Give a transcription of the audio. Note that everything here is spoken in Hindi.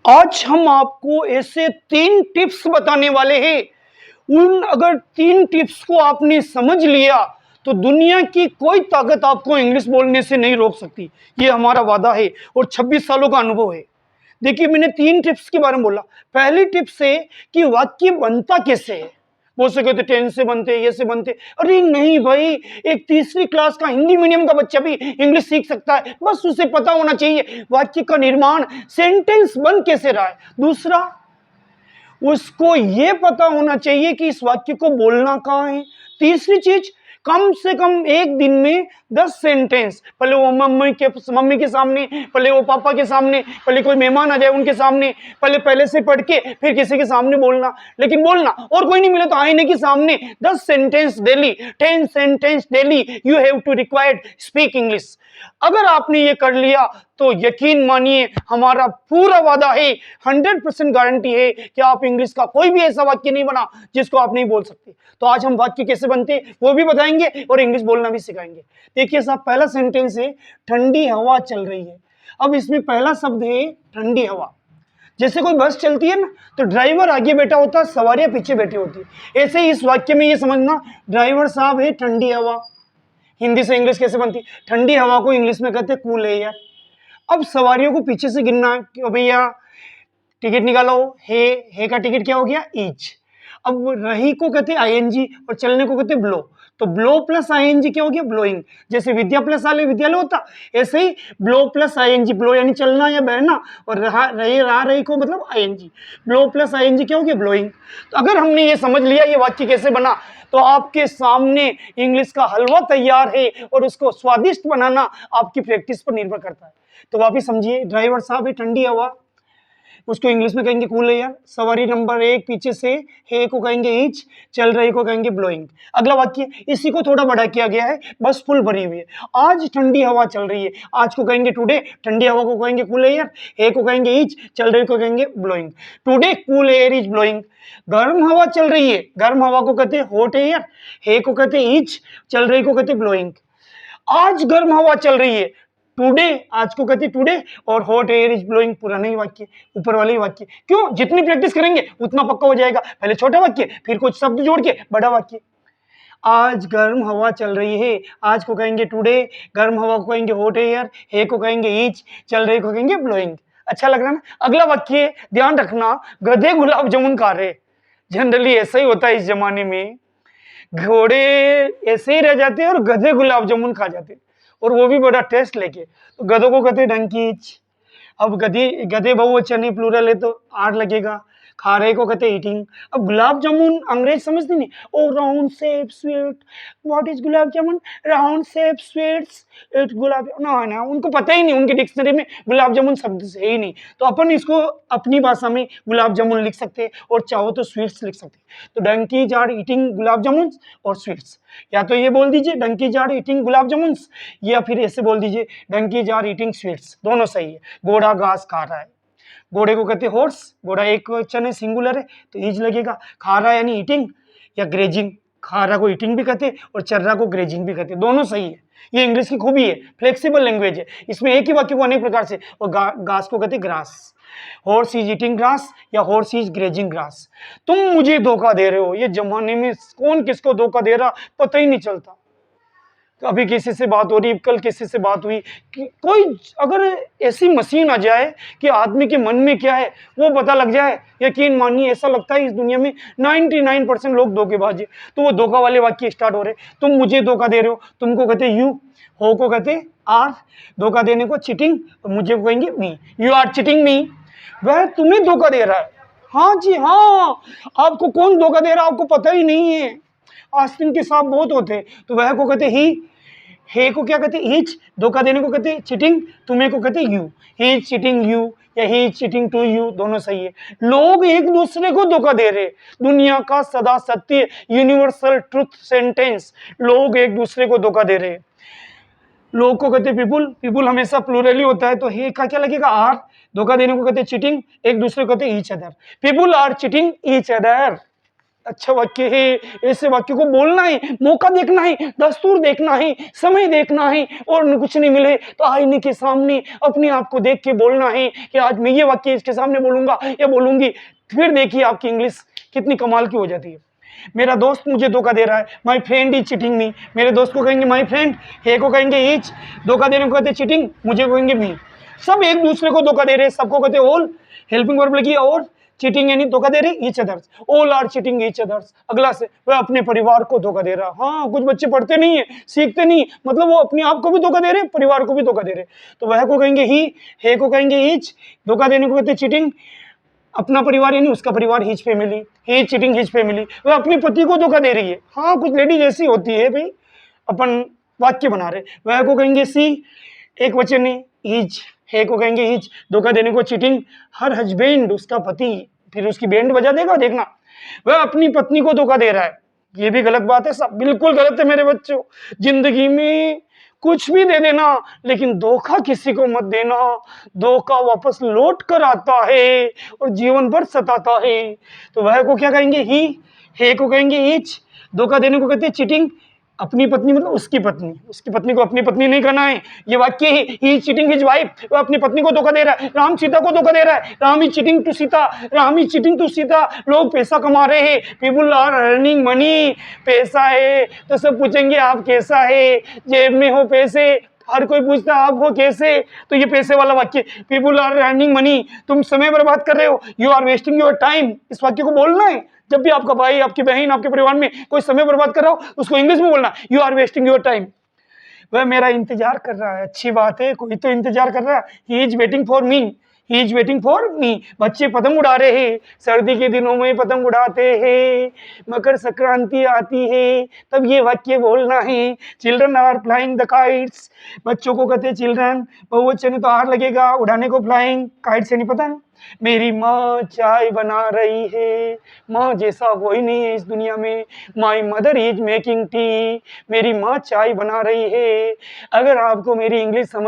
आज हम आपको ऐसे 3 टिप्स बताने वाले हैं। उन अगर 3 टिप्स को आपने समझ लिया तो दुनिया की कोई ताकत आपको इंग्लिश बोलने से नहीं रोक सकती। ये हमारा वादा है और 26 सालों का अनुभव है। देखिए, मैंने 3 टिप्स के बारे में बोला। पहली टिप्स है कि वाक्य बनता कैसे है। हो सके तो टेंस से बनते, ये से बनते। अरे नहीं भाई, एक तीसरी क्लास का हिंदी मीडियम का बच्चा भी इंग्लिश सीख सकता है। बस उसे पता होना चाहिए वाक्य का निर्माण, सेंटेंस बन कैसे रहा है। दूसरा, उसको ये पता होना चाहिए कि इस वाक्य को बोलना कहाँ है। तीसरी चीज, कम से कम एक दिन में 10 सेंटेंस, पहले वो मम्मी के सामने, पहले वो पापा के सामने, पहले कोई मेहमान आ जाए उनके सामने, पहले से पढ़ के फिर किसी के सामने बोलना। लेकिन बोलना और कोई नहीं मिले तो आईने के सामने 10 sentence daily, 10 sentence daily you have to required speak English. अगर आपने ये कर लिया तो यकीन मानिए, हमारा पूरा वादा है, 100% गारंटी है कि आप इंग्लिश का कोई भी ऐसा वाक्य नहीं बना जिसको आप नहीं बोल सकते। तो आज हम वाक्य कैसे बनते वो भी बताएंगे और इंग्लिश बोलना भी सिखाएंगे। देखिए साहब, पहला सेंटेंस है ठंडी हवा चल रही है। अब इसमें पहला शब्द है ठंडी हवा। जैसे कोई बस चलती है ना, तो ड्राइवर आगे बैठा होता है, सवारियां पीछे बैठी होती है। ऐसे ही इस वाक्य में ये समझना, ड्राइवर साहब है ठंडी हवा। हिंदी से इंग्लिश कैसे बनती? ठंडी हवा को इंग्लिश में कहते हैं कूल एयर। अब सवारियों को पीछे से गिनना है कि भैया टिकट निकालो, हे का टिकट क्या हो गया? ईच। अब रही को कहते हैं आईएनजी और चलने को कहते हैं ब्लो। तो ब्लो प्लस आईएनजी क्या हो गया? ब्लोइंग। जैसे विद्या प्लस आले विद्यालय होता, ऐसे ही ब्लो प्लस आईएनजी, ब्लो यानी चलना या बहना, और रही को मतलब आईएनजी। ब्लो प्लस आईएनजी क्या हो गया? ब्लोइंग। तो अगर हमने ये समझ लिया ये वाक्य कैसे बना, तो आपके सामने इंग्लिश का हलवा तैयार है और उसको स्वादिष्ट बनाना आपकी प्रैक्टिस पर निर्भर करता है। तो वापिस समझिए, ड्राइवर साहब है ठंडी हवा, उसको इंग्लिश में कहेंगे कूल एयर। सवारी नंबर 1 पीछे से, हे को कहेंगे ईच, चल रही को कहेंगे ब्लोइंग। अगला वाक्य इसी को थोड़ा बड़ा किया गया है, बस फुल भरी हुई है। आज ठंडी हवा चल रही है, आज को कहेंगे टुडे, ठंडी हवा को कहेंगे कूल एयर, हे को कहेंगे ईच, चल रही को कहेंगे blowing. Today cool air is blowing. गर्म हवा चल रही है, गर्म हवा को कहते हैं हॉट एयर, हे को कहते हैं ईच, चल रही को कहते हैं ब्लोइंग। आज गर्म हवा चल रही है, टुडे, आज को कहते टुडे, और हॉट एयर इज ब्लोइंग पुराना ही वाक्य, ऊपर वाले ही वाक्य। क्यों? जितनी प्रैक्टिस करेंगे उतना पक्का हो जाएगा। पहले छोटा वाक्य, फिर कुछ शब्द जोड़ के बड़ा वाक्य। आज गर्म हवा चल रही है, आज को कहेंगे टुडे, गर्म हवा को कहेंगे हॉट एयर, हे को कहेंगे ईच, चल रही को कहेंगे ब्लोइंग। अच्छा लग रहा है ना? अगला वाक्य ध्यान रखना, गधे गुलाब जामुन खा रहे। जनरली ऐसा ही होता है इस जमाने में, घोड़े ऐसे ही रह जाते हैं और गधे गुलाब जामुन खा जाते हैं, और वो भी बड़ा टेस्ट लेके। तो गधों को कहते हैं डंकीज। अब गधे बहुवचन है, प्लूरल है तो आर लगेगा। खा रहे को कहते हैं ईटिंग। अब गुलाब जामुन अंग्रेज समझते नहीं। Oh round shape sweet, what is gulab jamun? Round shape sweets, it gulab ना, उनको पता ही नहीं, उनके डिक्शनरी में गुलाब जामुन शब्द है ही नहीं। तो अपन इसको अपनी भाषा में गुलाब जामुन लिख सकते हैं और चाहो तो स्वीट्स लिख सकते हैं। तो donkeys are eating gulab jamun और स्वीट्स। या तो ये बोल दीजिए donkeys are eating gulab jamun, या फिर ऐसे बोल दीजिए डंकीज आर ईटिंग स्वीट्स। दोनों सही है। घोड़ा घास खा रहा है, घोड़े को कहते हैं हॉर्स, घोड़ा एक वचन है, सिंगुलर है तो ईज लगेगा। खा रहा यानी ईटिंग या ग्रेजिंग, खा रहा को ईटिंग भी कहते हैं और चर रहा को ग्रेजिंग भी कहते हैं। दोनों सही है। ये इंग्लिश की खूबी है, फ्लेक्सिबल लैंग्वेज है। इसमें एक ही वाक्य को अनेक प्रकार से, और घास को कहते हैं grass. Horse is eating grass या हॉर्स इज ग्रेजिंग ग्रास। तुम मुझे धोखा दे रहे हो। ये जमाने में कौन किसको धोखा दे रहा पता ही नहीं चलता। तो अभी किसी से बात हो रही, कल किसी से बात हुई कि कोई अगर ऐसी मशीन आ जाए कि आदमी के मन में क्या है वो पता लग जाए, यकीन मानिए ऐसा लगता है इस दुनिया में 99% लोग धोखेबाज है। तो वो धोखा वाले वाक्य स्टार्ट हो रहे। तुम मुझे धोखा दे रहे हो, तुमको कहते यू, हो को कहते आर, धोखा देने को चिटिंग, मुझे कहेंगे मी, यू आर चिटिंग मी। वह तुम्हें धोखा दे रहा है। हाँ जी हाँ, आपको कौन धोखा दे रहा है आपको पता ही नहीं है। आस्तीन के सांप बहुत होते हैं। तो वह को कहते ही, हे को क्या कहते हैं ईच, धोखा देने को कहते चिटिंग, तुम्हें को कहते you, he is cheating you या he is cheating to you, दोनों सही है। लोग एक दूसरे को धोखा दे रहे, दुनिया का सदा सत्य यूनिवर्सल ट्रुथ सेंटेंस, लोग एक दूसरे को धोखा दे रहे। लोग को कहते पीपुल, पीपुल हमेशा प्लूरल ही होता है तो हे का क्या लगेगा? आर। धोखा देने को कहते चिटिंग, एक दूसरे को कहते each other. People are cheating each other. अच्छा वाक्य है, ऐसे वाक्य को बोलना है, मौका देखना है, दस्तूर देखना है, समय देखना है, और कुछ नहीं मिले तो आईने के सामने अपने आप को देख के बोलना है कि आज मैं ये वाक्य इसके सामने बोलूंगा या बोलूंगी। फिर देखिए आपकी इंग्लिश कितनी कमाल की हो जाती है। मेरा दोस्त मुझे धोखा दे रहा है, माई फ्रेंड इज चीटिंग मी। मेरे दोस्त को कहेंगे माई फ्रेंड, हे को कहेंगे इच, धोखा देने को कहते चीटिंग, मुझे कहेंगे मी। सब एक दूसरे को धोखा दे रहे हैं, सबको कहते ऑल। हेल्पिंग वर्ब लगी और, चीटिंग यानी धोखा दे रहे each others, all are cheating each others. अगला से वह अपने परिवार को धोखा दे रहा। हाँ, कुछ बच्चे पढ़ते नहीं है, सीखते नहीं, मतलब वो अपने आप को भी धोखा दे रहे, परिवार को भी धोखा दे रहे। तो वह को कहेंगे ही, हे को कहेंगे ईच, धोखा देने को कहते चीटिंग, अपना परिवार यानी उसका परिवार, हिज फैमिली, ही चीटिंग हिज फैमिली। वह अपनी पति को धोखा दे रही है। हाँ, कुछ लेडीज ऐसी होती है भाई, अपन वाक्य बना रहे। वह को कहेंगे सी, एक वचन है हिज, हे को कहेंगे हिज, धोखा देने को चीटिंग, हर हस्बैंड उसका पति, फिर उसकी बैंड बजा देगा देखना। वह अपनी पत्नी को धोखा दे रहा है, ये भी गलत बात है, सब बिल्कुल गलत है मेरे बच्चों। जिंदगी में कुछ भी दे देना, लेकिन धोखा किसी को मत देना। धोखा वापस लौट कर आता है और जीवन भर सताता है। तो वह को क्या कहेंगे ही, हे को कहेंगे ईच, धोखा देने को कहते हैं चीटिंग, अपनी पत्नी मतलब उसकी पत्नी, उसकी पत्नी को अपनी पत्नी नहीं कहना है। ये वाक्य है, ही चीटिंग हिज वाइफ, वो अपनी पत्नी को धोखा दे रहा है। राम सीता को धोखा दे रहा है, Ram is cheating to Sita, Ram is cheating to Sita. लोग पैसा कमा रहे हैं, पीपुल आर अर्निंग मनी, पैसा है तो सब पूछेंगे आप कैसा है, जेब में हो पैसे, हर कोई पूछता है आप हो कैसे। तो ये पैसे वाला वाक्य, पीपुल आर अर्निंग मनी, तुम समय बर्बाद कर रहे हो, you are wasting your time. इस वाक्य को बोलना है जब भी आपका भाई, आपकी बहन, आपके परिवार में कोई समय बर्बाद कर रहा हो, उसको इंग्लिश में बोलना, you are wasting your time. वह मेरा इंतजार कर रहा है, अच्छी बात है, कोई तो इंतजार कर रहा है। He is waiting for me, he is waiting for me. बच्चे पतंग उड़ा रहे हैं, सर्दी के दिनों में पतंग उड़ाते हैं, मकर संक्रांति आती है तब ये वाक्य बोलना है, children are flying the kites. बच्चों को कहते हैं चिल्ड्रन, बहुवचन तो आर लगेगा, उड़ाने को फ्लाइंग, काइट से नहीं पता। मेरी माँ चाय बना रही है, माँ जैसा कोई नहीं है इस दुनिया में, my mother is making tea, मेरी माँ चाय बना रही है। अगर आपको मेरी इंग्लिश समझ